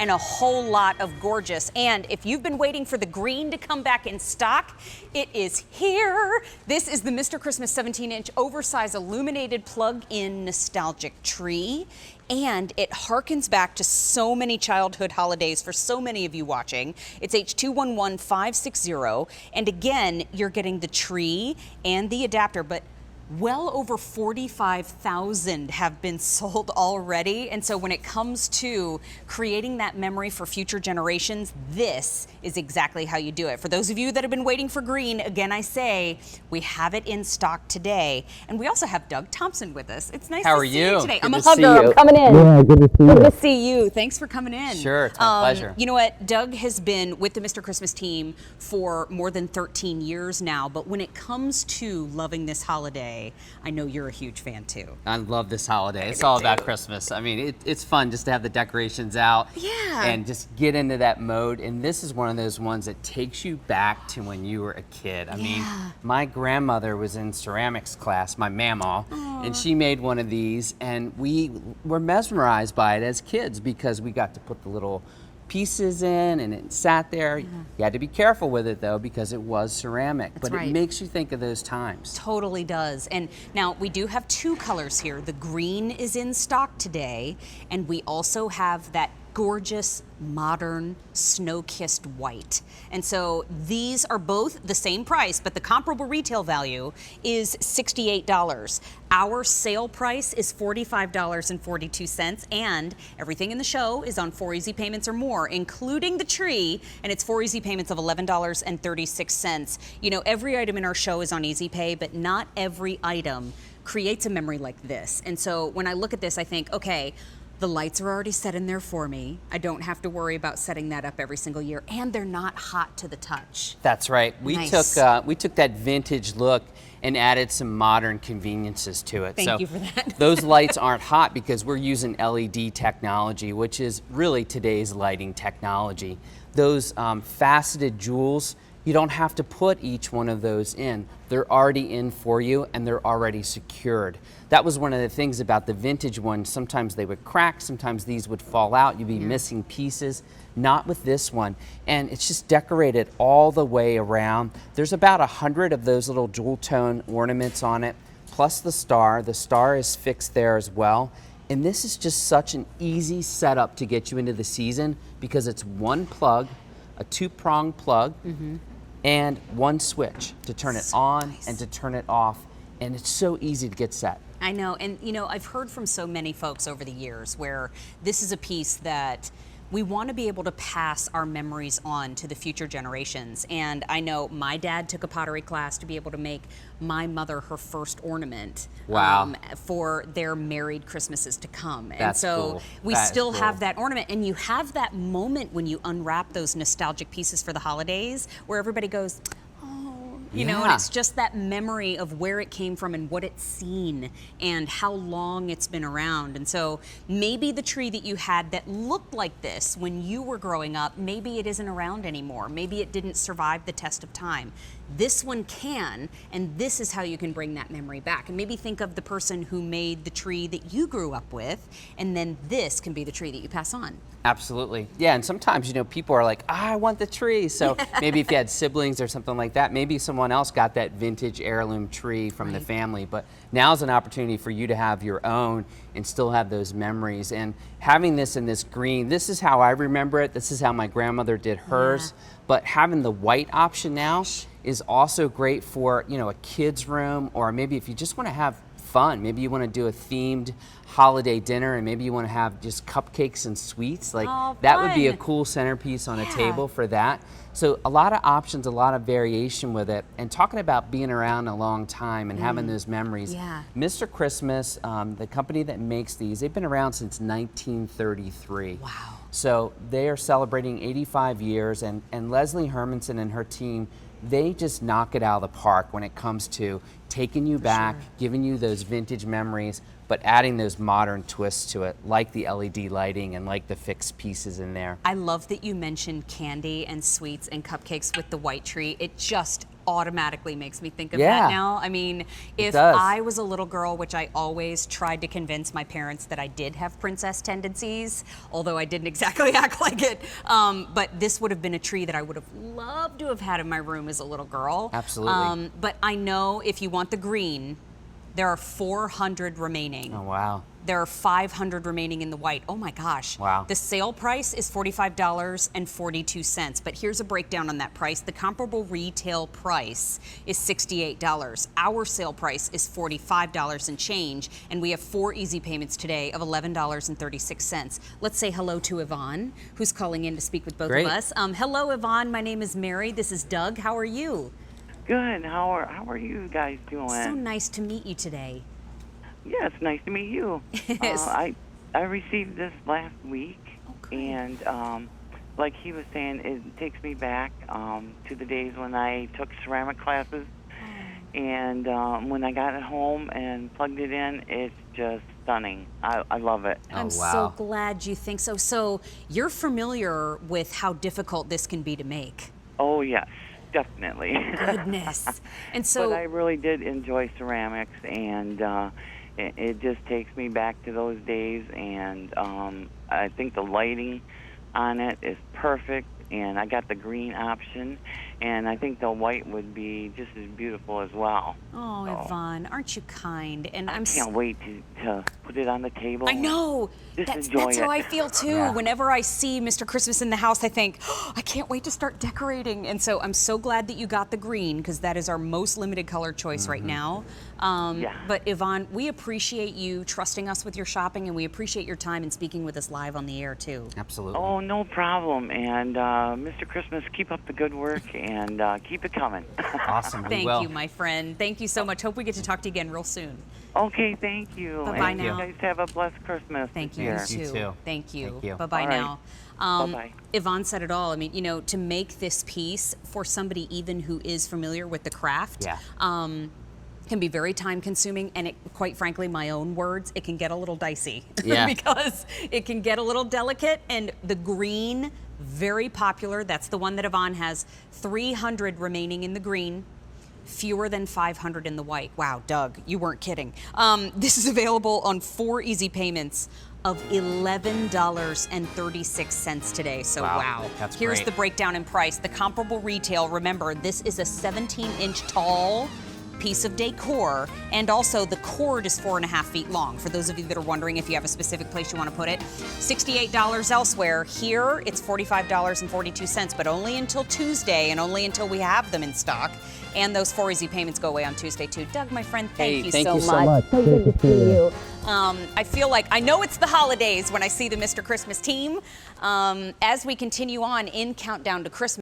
and a whole lot of gorgeous. And if you've been waiting for the green to come back in stock, it is here. This is the Mr. Christmas 17-inch oversized illuminated plug-in nostalgic tree. And it harkens back to so many childhood holidays for so many of you watching. It's H211560. And again, you're getting the tree and the adapter, but well over 45,000 have been sold already. And so when it comes to creating that memory for future generations, this is exactly how you do it. For those of you that have been waiting for green, again, I say we have it in stock today. And we also have Doug Thompson with us. It's nice to see you today. Good I'm a to see hugger. you. I'm coming in. Yeah, good to see you. Good to see you. Thanks for coming in. Sure, it's my pleasure. You know what? Doug has been with the Mr. Christmas team for more than 13 years now. But when it comes to loving this holiday, I know you're a huge fan too. I love this holiday. It's all about Christmas. I mean, it's fun just to have the decorations out and just get into that mode. And this is one of those ones that takes you back to when you were a kid. I mean, my grandmother was in ceramics class, my mamaw, and she made one of these, and we were mesmerized by it as kids because we got to put the little pieces in and it sat there. You had to be careful with it though because it was ceramic. That's but right. It makes you think of those times. Totally does. And now we do have two colors here. The green is in stock today, and we also have that gorgeous, modern, snow-kissed white. And so these are both the same price, but the comparable retail value is $68. Our sale price is $45.42, and everything in the show is on 4 easy payments or more, including the tree, and it's 4 easy payments of $11.36. You know, every item in our show is on Easy Pay, but not every item creates a memory like this. And so when I look at this, I think, okay, the lights are already set in there for me. I don't have to worry about setting that up every single year, and they're not hot to the touch. That's right. We Nice. took that vintage look and added some modern conveniences to it. Thank you for that. Those lights aren't hot because we're using LED technology, which is really today's lighting technology. Those faceted jewels, you don't have to put each one of those in. They're already in for you and they're already secured. That was one of the things about the vintage ones. Sometimes they would crack, sometimes these would fall out. You'd be missing pieces. Not with this one. And it's just decorated all the way around. There's about 100 of those little jewel tone ornaments on it, plus the star. The star is fixed there as well. And this is just such an easy setup to get you into the season because it's one plug, a two-prong plug, and one switch to turn it on and to turn it off. And it's so easy to get set. I know, and you know, I've heard from so many folks over the years where this is a piece that we want to be able to pass our memories on to the future generations. And I know my dad took a pottery class to be able to make my mother her first ornament for their married Christmases to come. And That's so cool. we That is still cool. have that ornament, and you have that moment when you unwrap those nostalgic pieces for the holidays where everybody goes, you know, and it's just that memory of where it came from and what it's seen and how long it's been around. And so maybe the tree that you had that looked like this when you were growing up, maybe it isn't around anymore. Maybe it didn't survive the test of time. This one can, and this is how you can bring that memory back. And maybe think of the person who made the tree that you grew up with, and then this can be the tree that you pass on. Absolutely. Yeah, and sometimes, you know, people are like, I want the tree. So maybe if you had siblings or something like that, maybe someone else got that vintage heirloom tree from the family. But now's an opportunity for you to have your own and still have those memories. And having this in this green, this is how I remember it. This is how my grandmother did hers. But having the white option now is also great for, you know, a kid's room, or maybe if you just want to have fun. Maybe you want to do a themed holiday dinner, and maybe you want to have just cupcakes and sweets. Like that would be a cool centerpiece on a table for that. So a lot of options, a lot of variation with it. And talking about being around a long time and having those memories. Mr. Christmas, the company that makes these, they've been around since 1933. Wow. So they are celebrating 85 years, and Leslie Hermanson and her team, they just knock it out of the park when it comes to taking you back, giving you those vintage memories but adding those modern twists to it, like the LED lighting and like the fixed pieces in there. I love that you mentioned candy and sweets and cupcakes with the white tree. It just automatically makes me think of that now. I mean, if I was a little girl, which I always tried to convince my parents that I did have princess tendencies, although I didn't exactly act like it, but this would have been a tree that I would have loved to have had in my room as a little girl. Absolutely. But I know if you want the green, there are 400 remaining. Oh, wow. There are 500 remaining in the white. Oh my gosh. Wow. The sale price is $45.42. But here's a breakdown on that price. The comparable retail price is $68. Our sale price is $45 and change. And we have 4 easy payments today of $11.36. Let's say hello to Yvonne, who's calling in to speak with both of us. Hello, Yvonne. My name is Mary. This is Doug. How are you? Good. How are you guys doing? So nice to meet you today. Yeah, it's nice to meet you. Yes. I received this last week, and like he was saying, it takes me back to the days when I took ceramic classes, and when I got it home and plugged it in, it's just stunning. I love it. I'm so glad you think so. So you're familiar with how difficult this can be to make. Oh, yes. Definitely. Goodness. And so, but I really did enjoy ceramics, and it just takes me back to those days, and I think the lighting on it is perfect, and I got the green option, and I think the white would be just as beautiful as well. Oh, so, Yvonne, aren't you kind? And I can't wait to put it on the table. I know. That's how I feel too. Yeah. Whenever I see Mr. Christmas in the house, I think, oh, I can't wait to start decorating. And so I'm so glad that you got the green, because that is our most limited color choice right now. But Yvonne, we appreciate you trusting us with your shopping, and we appreciate your time and speaking with us live on the air too. Absolutely. Oh, no problem. And Mr. Christmas, keep up the good work, and keep it coming. Awesome. Thank you, my friend. Thank you so much. Hope we get to talk to you again real soon. Okay, thank you. Bye-bye now. You guys have a blessed Christmas. Thank you. You too. Thank you. Thank you. Bye-bye now. Bye-bye. Yvonne said it all. I mean, you know, to make this piece for somebody even who is familiar with the craft, can be very time consuming, and it, quite frankly, my own words, it can get a little dicey because it can get a little delicate. And the green, very popular. That's the one that Yvonne has. 300 remaining in the green. Fewer than 500 in the white. Wow, Doug, you weren't kidding. This is available on 4 easy payments of $11.36 today. So wow. That's Here's great. the breakdown in price. The comparable retail, remember, this is a 17-inch tall piece of decor, and also the cord is 4.5 feet long. For those of you that are wondering if you have a specific place you want to put it, $68 elsewhere. Here, it's $45.42, but only until Tuesday, and only until we have them in stock. And those 4 easy payments go away on Tuesday too. Doug, my friend, thank you so much. So good to see you. I feel like I know it's the holidays when I see the Mr. Christmas team. As we continue on in Countdown to Christmas.